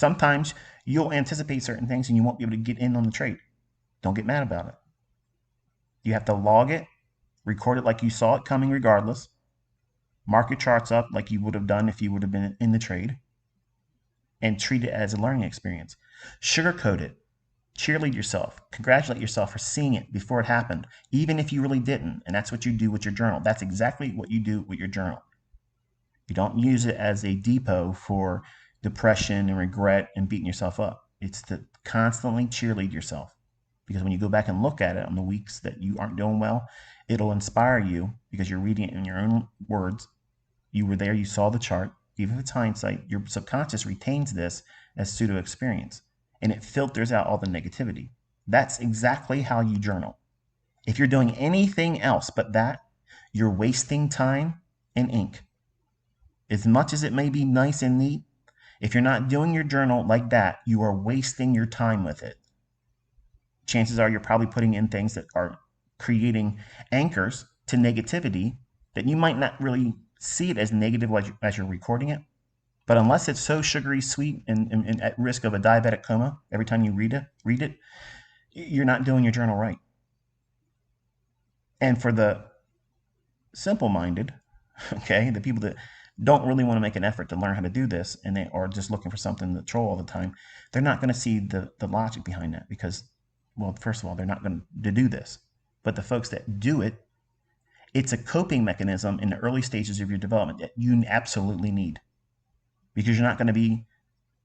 Sometimes you'll anticipate certain things and you won't be able to get in on the trade. Don't get mad about it. You have to log it, record it like you saw it coming regardless, mark your charts up like you would have done if you would have been in the trade, and treat it as a learning experience. Sugarcoat it. Cheerlead yourself. Congratulate yourself for seeing it before it happened, even if you really didn't. And that's what you do with your journal. That's exactly what you do with your journal. You don't use it as a depot for depression and regret and beating yourself up. It's to constantly cheerlead yourself. Because when you go back and look at it on the weeks that you aren't doing well, it'll inspire you because you're reading it in your own words. You were there, you saw the chart. Even if it's hindsight, your subconscious retains this as pseudo experience and it filters out all the negativity. That's exactly how you journal. If you're doing anything else but that, you're wasting time and ink. As much as it may be nice and neat, if you're not doing your journal like that, you are wasting your time with it. Chances are you're probably putting in things that are creating anchors to negativity that you might not really see it as negative as you're recording it. But unless it's so sugary sweet and at risk of a diabetic coma every time you read it, you're not doing your journal right. And for the simple-minded, okay, the people that don't really want to make an effort to learn how to do this and they are just looking for something to troll all the time, they're not going to see the logic behind that because, well, first of all, they're not going to do this. But the folks that do it, it's a coping mechanism in the early stages of your development that you absolutely need because you're not going to be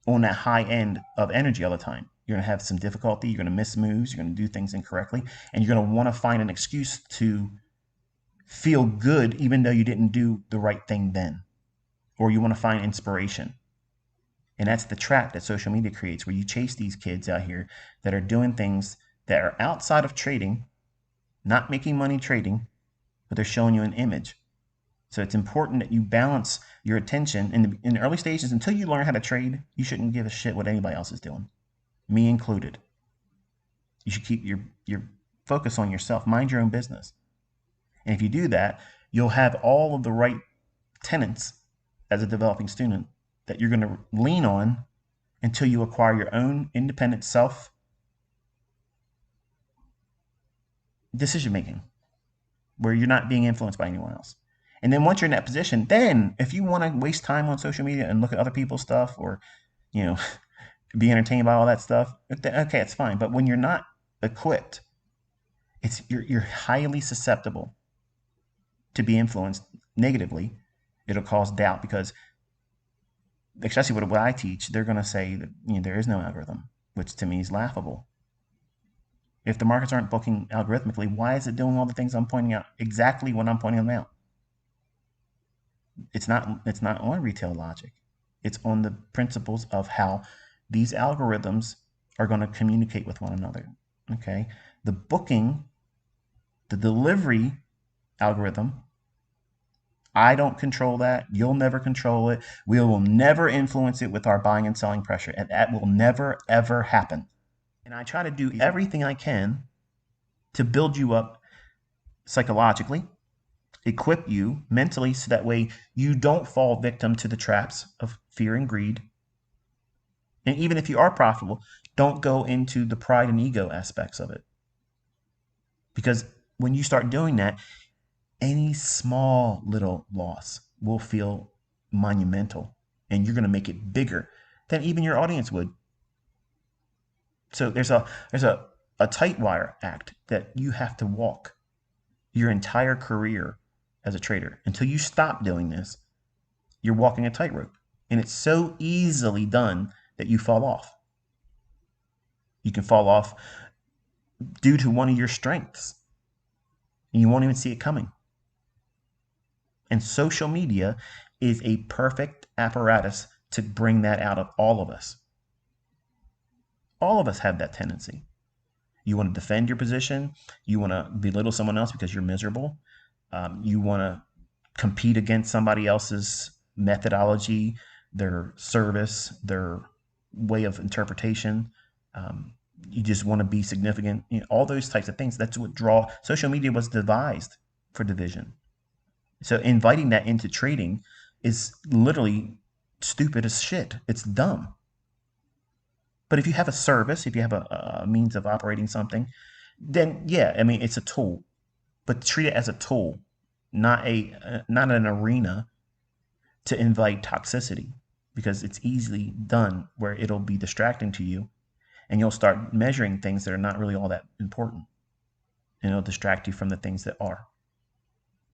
on that high end of energy all the time. You're going to have some difficulty. You're going to miss moves. You're going to do things incorrectly. And you're going to want to find an excuse to feel good even though you didn't do the right thing then. Or you want to find inspiration. And that's the trap that social media creates where you chase these kids out here that are doing things that are outside of trading, not making money trading, but they're showing you an image. So it's important that you balance your attention in the early stages. Until you learn how to trade, you shouldn't give a shit what anybody else is doing, me included. You should keep your focus on yourself, mind your own business. And if you do that, you'll have all of the right tenets as a developing student that you're going to lean on until you acquire your own independent self decision making, where you're not being influenced by anyone else. And then once you're in that position, then if you want to waste time on social media and look at other people's stuff or, be entertained by all that stuff, okay, it's fine. But when you're not equipped, you're highly susceptible to be influenced negatively. It'll cause doubt because, especially what I teach, they're going to say that there is no algorithm, which to me is laughable. If the markets aren't booking algorithmically, why is it doing all the things I'm pointing out exactly when I'm pointing them out? It's not on retail logic. It's on the principles of how these algorithms are going to communicate with one another. Okay? The booking, the delivery algorithm, I don't control that. You'll never control it. We will never influence it with our buying and selling pressure. And that will never, ever happen. And I try to do everything I can to build you up psychologically, equip you mentally so that way you don't fall victim to the traps of fear and greed. And even if you are profitable, don't go into the pride and ego aspects of it. Because when you start doing that, any small little loss will feel monumental and you're going to make it bigger than even your audience would. So there's a tight wire act that you have to walk your entire career as a trader. Until you stop doing this, you're walking a tightrope. And it's so easily done that you fall off. You can fall off due to one of your strengths. And you won't even see it coming. And social media is a perfect apparatus to bring that out of all of us. All of us have that tendency. You want to defend your position. You want to belittle someone else because you're miserable. You want to compete against somebody else's methodology, their service, their way of interpretation. You just want to be significant. All those types of things. That's what social media was devised for division. So inviting that into trading is literally stupid as shit. It's dumb. But if you have a service, if you have a means of operating something, then yeah, I mean, it's a tool, but treat it as a tool, not an arena to invite toxicity, because it's easily done where it'll be distracting to you, and you'll start measuring things that are not really all that important, and it'll distract you from the things that are.